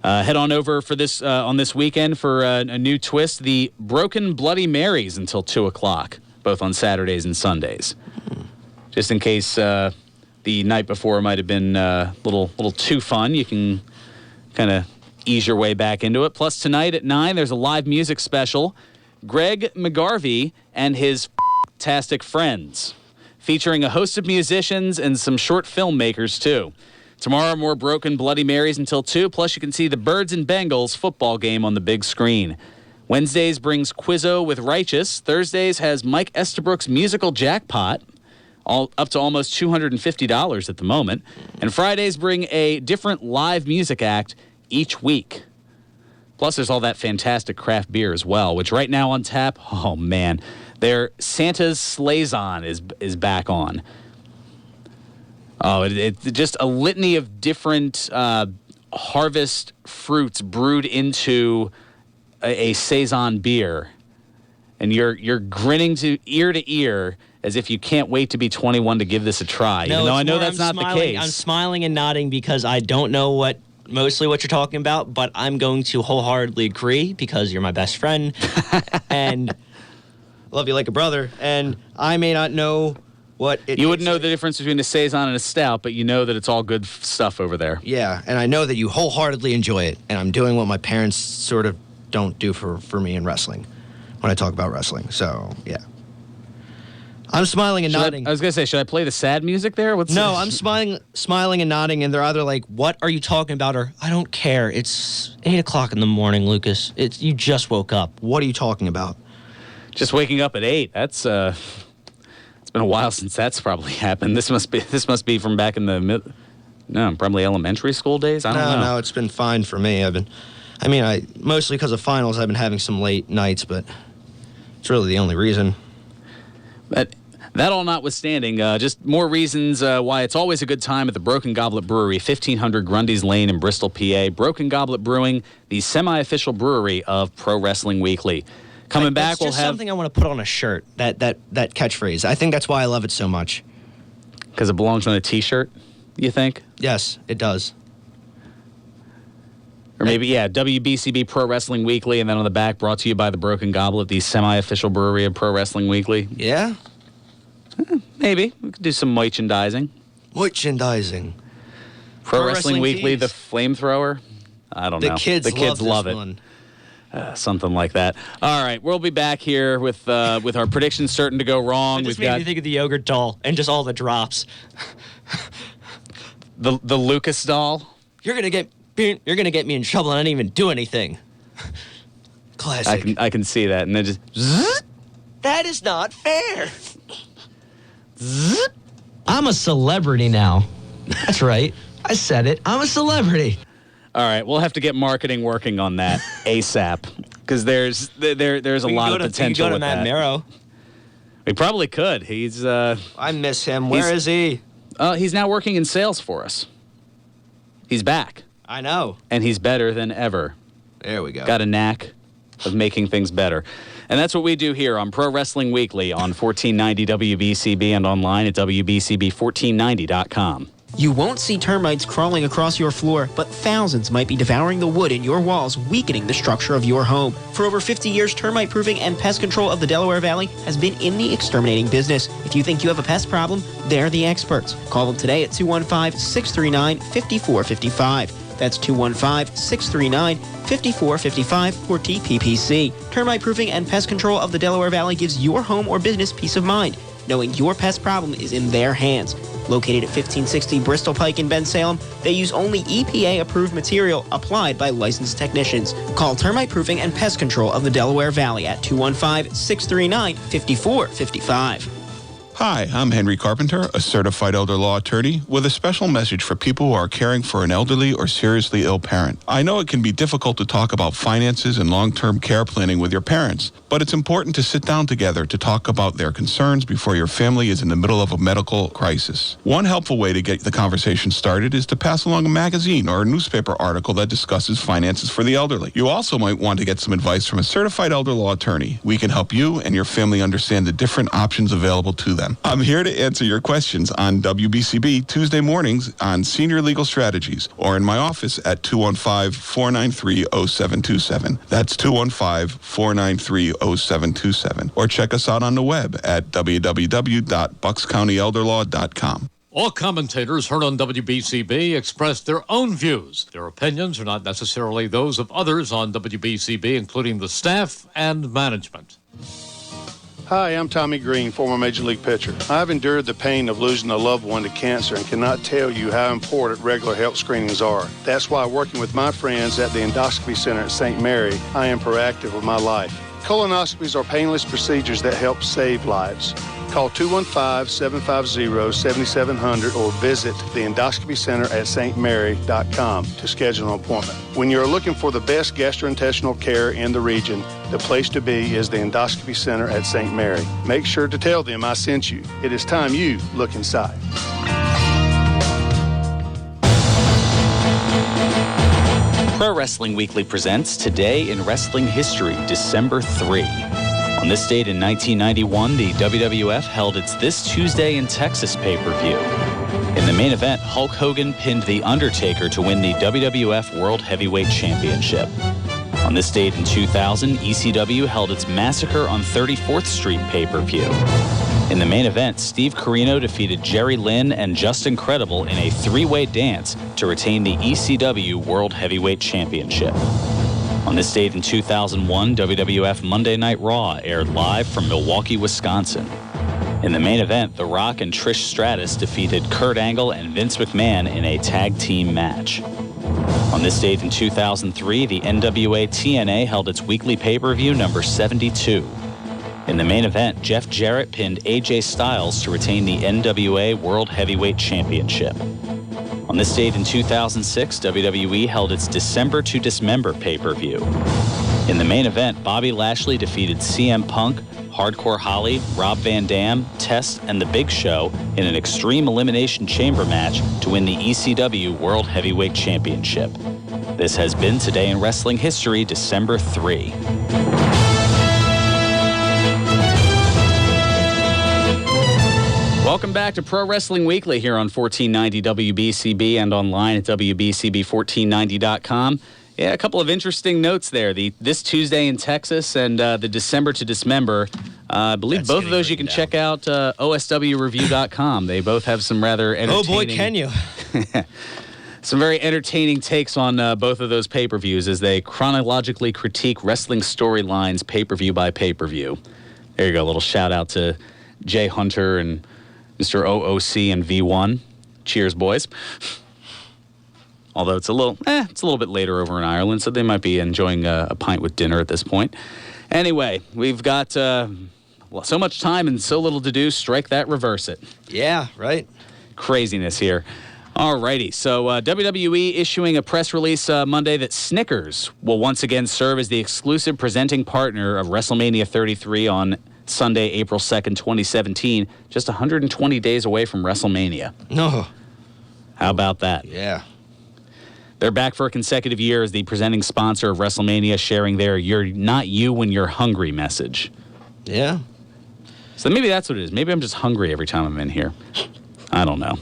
Head on over for this on this weekend for a new twist, the Broken Bloody Marys until 2 o'clock, both on Saturdays and Sundays. Just in case the night before might have been a little too fun, you can kind of ease your way back into it. Plus, tonight at 9, there's a live music special, Greg McGarvey and his fantastic friends, featuring a host of musicians and some short filmmakers, too. Tomorrow, more Broken Bloody Marys until 2, plus you can see the Birds and Bengals football game on the big screen. Wednesdays brings Quizzo with Righteous. Thursdays has Mike Estabrook's musical Jackpot, up to almost $250 at the moment. And Fridays bring a different live music act each week. Plus, there's all that fantastic craft beer as well, which right now on tap, oh man, their Santa's Slayzon is back on. Oh, it's just a litany of different harvest fruits brewed into a Saison beer. And you're grinning to ear as if you can't wait to be 21 to give this a try. No, even though I know that's not the case. I'm smiling and nodding because I don't know mostly what you're talking about, but I'm going to wholeheartedly agree because you're my best friend and love you like a brother. And I may not know what it You wouldn't know the difference between a Saison and a Stout, but you know that it's all good stuff over there. Yeah, and I know that you wholeheartedly enjoy it, and I'm doing what my parents sort of don't do for me in wrestling when I talk about wrestling. So, yeah. I'm smiling and nodding. I was going to say, should I play the sad music there? I'm smiling and nodding, and they're either like, what are you talking about? Or, I don't care. It's 8 o'clock in the morning, Lucas. You just woke up. What are you talking about? Just waking up at 8. That's, it's been a while since that's probably happened. This must be from back in the probably elementary school days. I don't know. No, it's been fine for me. Mostly because of finals, I've been having some late nights, but it's really the only reason. But that all notwithstanding, just more reasons why it's always a good time at the Broken Goblet Brewery, 1500 Grundy's Lane in Bristol, PA. Broken Goblet Brewing, the semi-official brewery of Pro Wrestling Weekly. Coming back, we'll have something I want to put on a shirt. That catchphrase. I think that's why I love it so much. Because it belongs on a T-shirt, you think? Yes, it does. Or maybe, WBCB Pro Wrestling Weekly, and then on the back, brought to you by the Broken Goblet, the semi-official brewery of Pro Wrestling Weekly. Yeah? Maybe. We could do some merchandising. Merchandising. Pro Wrestling Weekly, tees. the flamethrower. I don't know. The kids love this it. One. Something like that. All right, we'll be back here with our predictions certain to go wrong. It just made me think of the yogurt doll and just all the drops. the Lucas doll. You're gonna get me in trouble, and I didn't even do anything. Classic. I can see that, and then just. Zzz. That is not fair. Zzz. I'm a celebrity now. That's right. I said it. I'm a celebrity. All right, we'll have to get marketing working on that ASAP because there's a lot of potential we can go to with Matt that. Marrow. We probably could. He's. I miss him. Where is he? He's now working in sales for us. He's back. I know. And he's better than ever. There we go. Got a knack of making things better. And that's what we do here on Pro Wrestling Weekly on 1490 WBCB and online at WBCB1490.com. You won't see termites crawling across your floor, but thousands might be devouring the wood in your walls, weakening the structure of your home. For over 50 years, termite proofing and pest control of the Delaware Valley has been in the exterminating business. If you think you have a pest problem, they're the experts. Call them today at 215-639-5455. That's 215-639-5455 for TPPC. Termite proofing and pest control of the Delaware Valley gives your home or business peace of mind, knowing your pest problem is in their hands. Located at 1560 Bristol Pike in Bensalem, they use only EPA-approved material applied by licensed technicians. Call Termite Proofing and Pest Control of the Delaware Valley at 215-639-5455. Hi, I'm Henry Carpenter, a certified elder law attorney with a special message for people who are caring for an elderly or seriously ill parent. I know it can be difficult to talk about finances and long-term care planning with your parents, but it's important to sit down together to talk about their concerns before your family is in the middle of a medical crisis. One helpful way to get the conversation started is to pass along a magazine or a newspaper article that discusses finances for the elderly. You also might want to get some advice from a certified elder law attorney. We can help you and your family understand the different options available to them. I'm here to answer your questions on WBCB Tuesday mornings on Senior Legal Strategies or in my office at 215-493-0727. That's 215-493-0727. Or check us out on the web at www.buckscountyelderlaw.com. All commentators heard on WBCB express their own views. Their opinions are not necessarily those of others on WBCB, including the staff and management. Hi, I'm Tommy Green, former Major League pitcher. I've endured the pain of losing a loved one to cancer and cannot tell you how important regular health screenings are. That's why, working with my friends at the Endoscopy Center at St. Mary, I am proactive with my life. Colonoscopies are painless procedures that help save lives. Call 215-750-7700 or visit the Endoscopy Center at stmary.com to schedule an appointment. When you're looking for the best gastrointestinal care in the region, the place to be is the Endoscopy Center at St. Mary. Make sure to tell them I sent you. It is time you look inside. Pro Wrestling Weekly presents Today in Wrestling History, December 3. On this date in 1991, the WWF held its This Tuesday in Texas pay-per-view. In the main event, Hulk Hogan pinned The Undertaker to win the WWF World Heavyweight Championship. On this date in 2000, ECW held its Massacre on 34th Street pay-per-view. In the main event, Steve Corino defeated Jerry Lynn and Justin Credible in a three-way dance to retain the ECW World Heavyweight Championship. On this date in 2001, WWF Monday Night Raw aired live from Milwaukee, Wisconsin. In the main event, The Rock and Trish Stratus defeated Kurt Angle and Vince McMahon in a tag team match. On this date in 2003, the NWA TNA held its weekly pay-per-view number 72. In the main event, Jeff Jarrett pinned AJ Styles to retain the NWA World Heavyweight Championship. On this date in 2006, WWE held its December to Dismember pay-per-view. In the main event, Bobby Lashley defeated CM Punk, Hardcore Holly, Rob Van Dam, Test, and The Big Show in an Extreme Elimination Chamber match to win the ECW World Heavyweight Championship. This has been Today in Wrestling History, December 3. Welcome back to Pro Wrestling Weekly here on 1490 WBCB and online at WBCB1490.com. Yeah, a couple of interesting notes there. This Tuesday in Texas and the December to Dismember. I believe both of those you can check out OSWreview.com. They both have some rather entertaining... Oh boy, can you. Some very entertaining takes on both of those pay-per-views as they chronologically critique wrestling storylines pay-per-view by pay-per-view. There you go, a little shout-out to Jay Hunter and Mr. OOC and V1. Cheers, boys. Although it's a little bit later over in Ireland, so they might be enjoying a pint with dinner at this point. Anyway, we've got so much time and so little to do. Strike that, reverse it. Yeah, right. Craziness here. Alrighty, so WWE issuing a press release Monday that Snickers will once again serve as the exclusive presenting partner of WrestleMania 33 on Sunday, April 2nd, 2017, just 120 days away from WrestleMania. No. How about that? Yeah. They're back for a consecutive year as the presenting sponsor of WrestleMania, sharing their "You're not you when you're hungry" message. Yeah. So maybe that's what it is. Maybe I'm just hungry every time I'm in here. I don't know.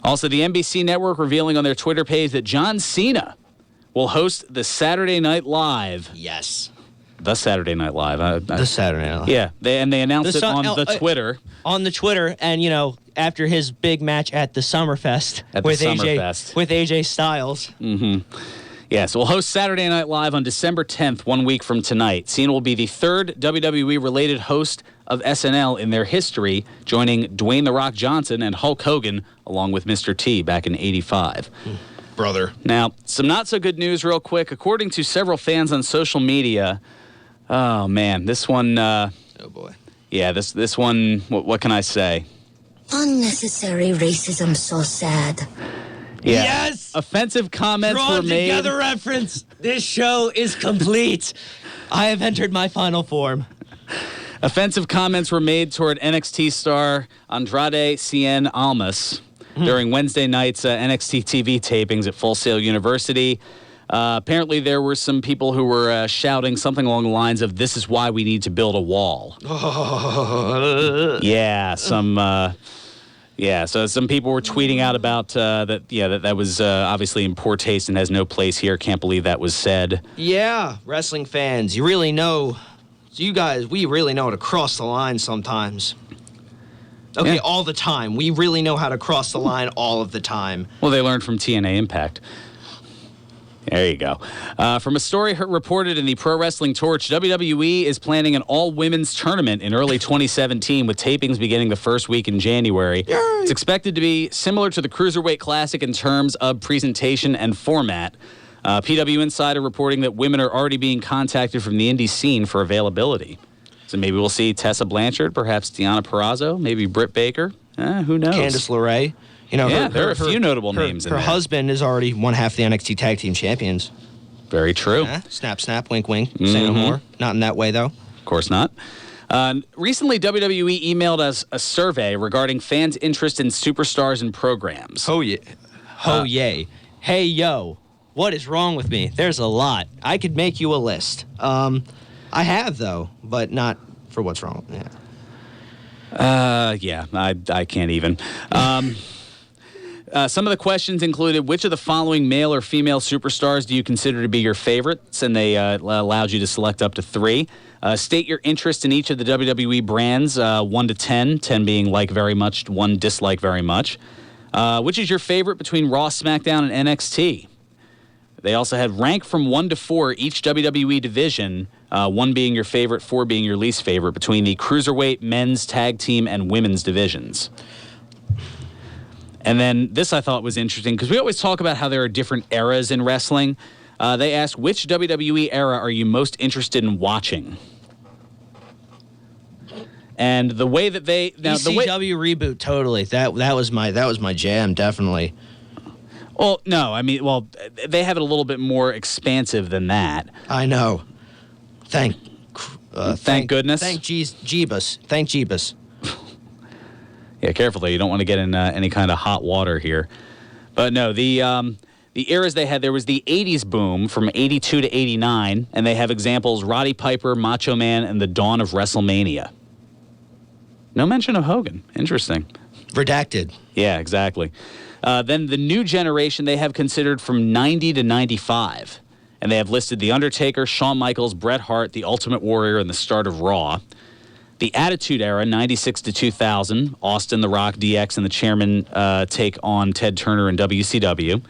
Also, the NBC Network revealing on their Twitter page that John Cena will host the Saturday Night Live. Yes. The Saturday Night Live. The Saturday Night Live. Yeah, they announced it on the Twitter. On the Twitter, and, after his big match at the Summerfest with AJ Styles. Mm-hmm. Yes, we'll host Saturday Night Live on December 10th, 1 week from tonight. Cena will be the third WWE-related host of SNL in their history, joining Dwayne The Rock Johnson and Hulk Hogan, along with Mr. T back in '85. Brother. Now, some not-so-good news real quick. According to several fans on social media, oh, man, this one... oh, boy. Yeah, this one, what can I say? Unnecessary racism, so sad. Yeah. Yes! Offensive comments were made. Drawn together reference. This show is complete. I have entered my final form. Offensive comments were made toward NXT star Andrade Cien Almas during Wednesday night's NXT TV tapings at Full Sail University. Apparently, there were some people who were shouting something along the lines of, "This is why we need to build a wall." Yeah, so some people were tweeting out about that. Yeah, that was obviously in poor taste and has no place here. Can't believe that was said. Yeah, wrestling fans, you really know. You guys, we really know how to cross the line sometimes. Okay, Yeah. all the time. We really know how to cross the line all of the time. Well, they learned from TNA Impact. There you go. From a story reported in the Pro Wrestling Torch, WWE is planning an all-women's tournament in early 2017 with tapings beginning the first week in January. Yay. It's expected to be similar to the Cruiserweight Classic in terms of presentation and format. PW Insider reporting that women are already being contacted from the indie scene for availability. So maybe we'll see Tessa Blanchard, perhaps Deonna Purrazzo, maybe Britt Baker. Who knows? Candice LeRae. You know, there are a few notable names in there. there. Her husband is already one half the NXT Tag Team Champions. Very true. Snap, snap, wink, wink. Say no more. Not in that way, though. Of course not. Recently, WWE emailed us a survey regarding fans' interest in superstars and programs. Oh, yeah. Oh, yay. Hey, yo. What is wrong with me? There's a lot. I could make you a list. I have, though, but not for what's wrong. Yeah, I can't even. Some of the questions included, which of the following male or female superstars do you consider to be your favorites? And they allowed you to select up to 3. State your interest in each of the WWE brands, 1 to 10, 10 being like very much, 1 dislike very much. Which is your favorite between Raw, SmackDown, and NXT? They also had rank from 1 to 4 each WWE division, 1 being your favorite, 4 being your least favorite, between the Cruiserweight, Men's, Tag Team, and Women's divisions. And then this I thought was interesting because we always talk about how there are different eras in wrestling. They asked, which WWE era are you most interested in watching? And the way that they ECW reboot, totally. That was my jam, definitely. Well, no, I mean, they have it a little bit more expansive than that. I know. Thank goodness. Thank Jeebus. Thank Jeebus. Yeah, careful though. You don't want to get in any kind of hot water here. But no, the eras they had, there was the 80s boom from 82 to 89, and they have examples Roddy Piper, Macho Man, and the dawn of WrestleMania. No mention of Hogan. Interesting. Redacted. Yeah, exactly. Then the new generation they have considered from 90 to 95. And they have listed The Undertaker, Shawn Michaels, Bret Hart, The Ultimate Warrior, and the start of Raw. The Attitude Era, 96 to 2000, Austin, The Rock, DX, and the Chairman take on Ted Turner and WCW.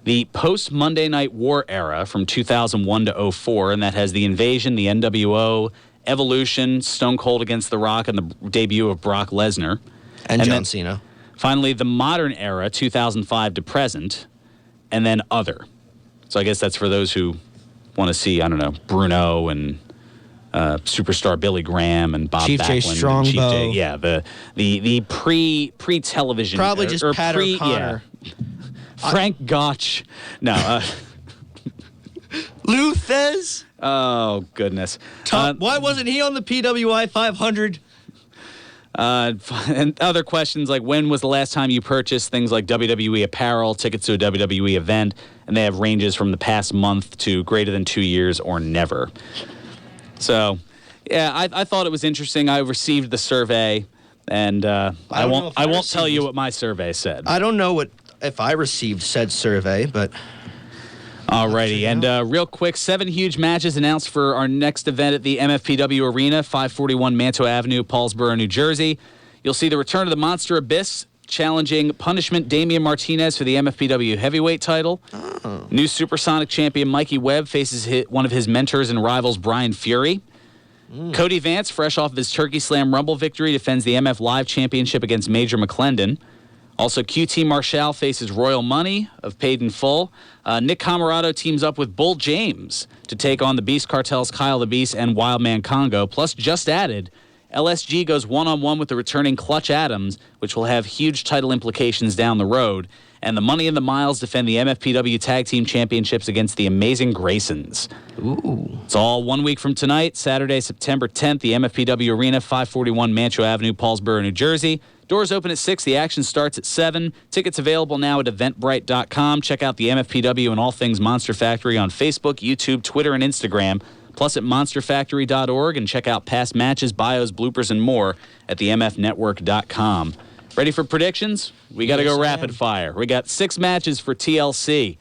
The Post-Monday Night War Era from 2001 to 04, and that has The Invasion, the NWO, Evolution, Stone Cold against The Rock, and the debut of Brock Lesnar. And John Cena. Finally, the Modern Era, 2005 to present, and then Other. So I guess that's for those who want to see, I don't know, Bruno and superstar Billy Graham and Bob Chief J. Backlund. Strongbow. Yeah, the pre-television. Probably just Pat O'Connor. Yeah. Frank Gotch. No. Lou Thez. Oh, goodness. Why wasn't he on the PWI 500? And other questions like when was the last time you purchased things like WWE apparel, tickets to a WWE event, and they have ranges from the past month to greater than 2 years or never. So, yeah, I thought it was interesting. I received the survey, and I won't tell you what my survey said. I don't know if I received said survey, but... Alrighty, and real quick, 7 huge matches announced for our next event at the MFPW Arena, 541 Manto Avenue, Paulsboro, New Jersey. You'll see the return of the Monster Abyss challenging Punishment Damian Martinez for the MFPW heavyweight title. New Supersonic champion Mikey Webb faces one of his mentors and rivals, Brian Fury. Cody Vance, fresh off of his Turkey Slam Rumble victory, defends the MF Live Championship against Major McClendon. Also, QT Marshall faces Royal Money of Paid in Full. Nick Camarado teams up with Bull James to take on the Beast Cartel's Kyle the Beast and Wildman Congo. Plus, just added, LSG goes one-on-one with the returning Clutch Adams, which will have huge title implications down the road. And the Money and the Miles defend the MFPW Tag Team Championships against the Amazing Graysons. Ooh. It's all 1 week from tonight, Saturday, September 10th, the MFPW Arena, 541 Mancho Avenue, Paulsboro, New Jersey. Doors open at 6. The action starts at 7. Tickets available now at eventbrite.com. Check out the MFPW and all things Monster Factory on Facebook, YouTube, Twitter, and Instagram. Plus at monsterfactory.org, and check out past matches, bios, bloopers, and more at the mfnetwork.com. Ready for predictions? We got to go rapid fire. We got 6 matches for TLC.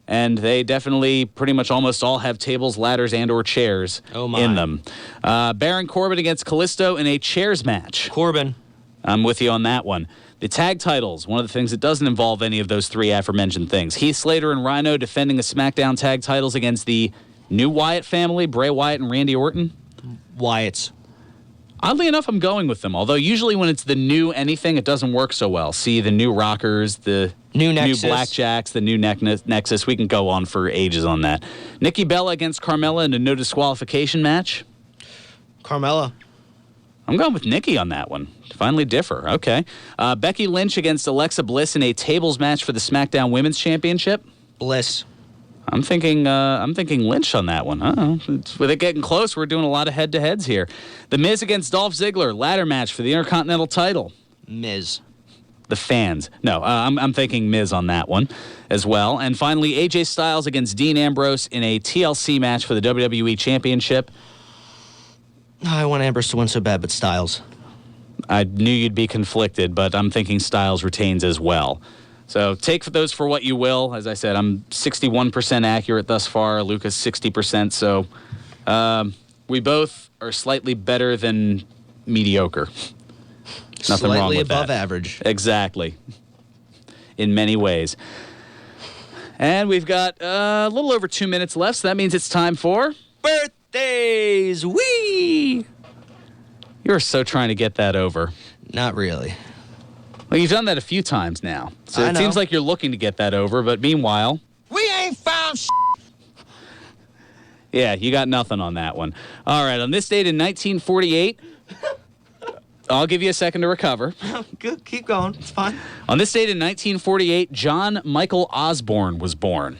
And they definitely pretty much almost all have tables, ladders, and or chairs in them. Baron Corbin against Kalisto in a chairs match. Corbin. I'm with you on that one. The tag titles, one of the things that doesn't involve any of those 3 aforementioned things. Heath Slater and Rhino defending the SmackDown tag titles against the new Wyatt family, Bray Wyatt and Randy Orton. Wyatts. Oddly enough, I'm going with them. Although usually when it's the new anything, it doesn't work so well. See, the new Rockers, the new Nexus, new Blackjacks, the new Nexus. We can go on for ages on that. Nikki Bella against Carmella in a no disqualification match. Carmella. I'm going with Nikki on that one. Finally differ. Okay. Becky Lynch against Alexa Bliss in a tables match for the SmackDown Women's Championship. Bliss. I'm thinking Lynch on that one. With it getting close, we're doing a lot of head-to-heads here. The Miz against Dolph Ziggler, ladder match for the Intercontinental title. Miz. The fans. No, I'm thinking Miz on that one as well. And finally, AJ Styles against Dean Ambrose in a TLC match for the WWE Championship. I want Ambrose to win so bad, but Styles. I knew you'd be conflicted, but I'm thinking Styles retains as well. So take those for what you will. As I said, I'm 61% accurate thus far. Lucas 60%. So we both are slightly better than mediocre. Nothing wrong Slightly with above that. average. Exactly. In many ways. And we've got a little over 2 minutes left, so that means it's time for birthdays. Whee! You're so trying to get that over. Not really. Well, you've done that a few times now. So I it know. seems like you're looking to get that over, but meanwhile... We ain't found Yeah, you got nothing on that one. All right, on this date in 1948... I'll give you a second to recover. Good, keep going. It's fine. On this date in 1948, John Michael Osborne was born.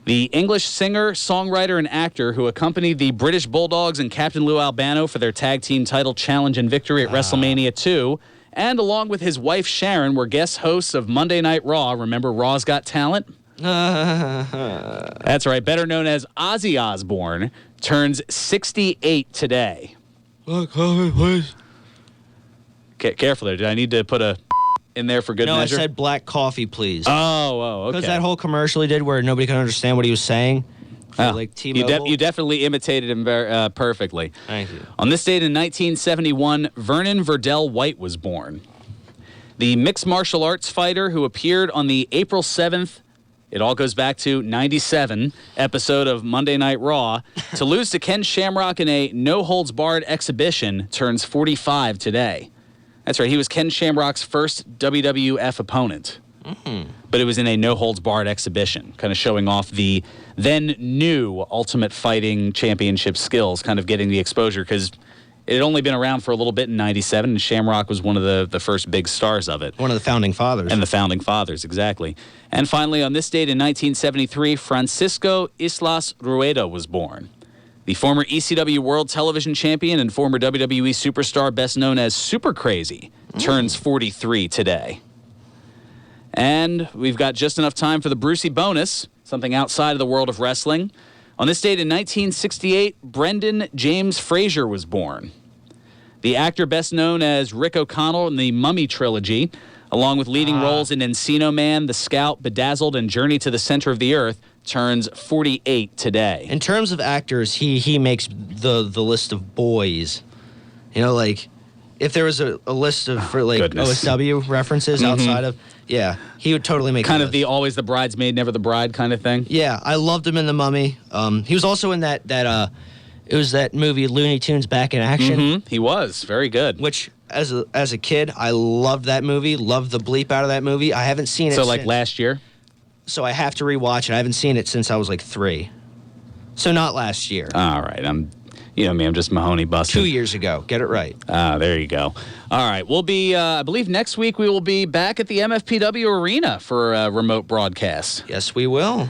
The English singer, songwriter, and actor who accompanied the British Bulldogs and Captain Lou Albano for their tag team title challenge and victory at WrestleMania 2, and along with his wife Sharon were guest hosts of Monday Night Raw. Remember Raw's Got Talent? That's right, better known as Ozzy Osbourne, turns 68 today. Look, please. Careful there. Did I need to put a in there for good measure? No, I said black coffee, please. Oh, okay. Because that whole commercial he did where nobody could understand what he was saying. Like T-Mobile. You definitely imitated him very, perfectly. Thank you. On this date in 1971, Vernon Verdell White was born. The mixed martial arts fighter who appeared on the April 7th, it all goes back to 97 episode of Monday Night Raw, to lose to Ken Shamrock in a no-holds-barred exhibition, turns 45 today. That's right, he was Ken Shamrock's first WWF opponent. Mm-hmm. But it was in a no-holds-barred exhibition, kind of showing off the then-new Ultimate Fighting Championship skills, kind of getting the exposure, because it had only been around for a little bit in 97, and Shamrock was one of the first big stars of it. One of the founding fathers. And the founding fathers, exactly. And finally, on this date in 1973, Francisco Islas Rueda was born. The former ECW World Television Champion and former WWE Superstar, best known as Super Crazy, turns 43 today. And we've got just enough time for the Brucey bonus, something outside of the world of wrestling. On this date in 1968, Brendan James Fraser was born. The actor best known as Rick O'Connell in the Mummy trilogy, along with leading roles in Encino Man, The Scout, Bedazzled, and Journey to the Center of the Earth, turns 48 today. In terms of actors, he makes the list of boys. You know, like if there was a list of for like Goodness. OSW references outside of, he would totally make kind the of list. the always the bridesmaid, never the bride kind of thing. Yeah, I loved him in The Mummy. He was also in that it was that movie Looney Tunes Back in Action. He was very good. Which as a kid, I loved that movie. Loved the bleep out of that movie. I haven't seen it. So like since. last year. So I have to rewatch it. I haven't seen it since I was like 3. So not last year. All right, you know me, I'm just Mahoney busting. 2 years ago. Get it right. There you go. All right, we'll be, I believe next week we will be back at the MFPW Arena for a remote broadcast. Yes, we will.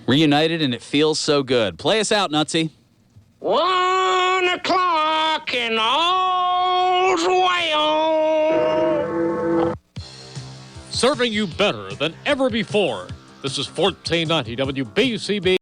Reunited, and it feels so good. Play us out, Nutsy. 1 o'clock and all's well. Serving you better than ever before. This is 1490 WBCB.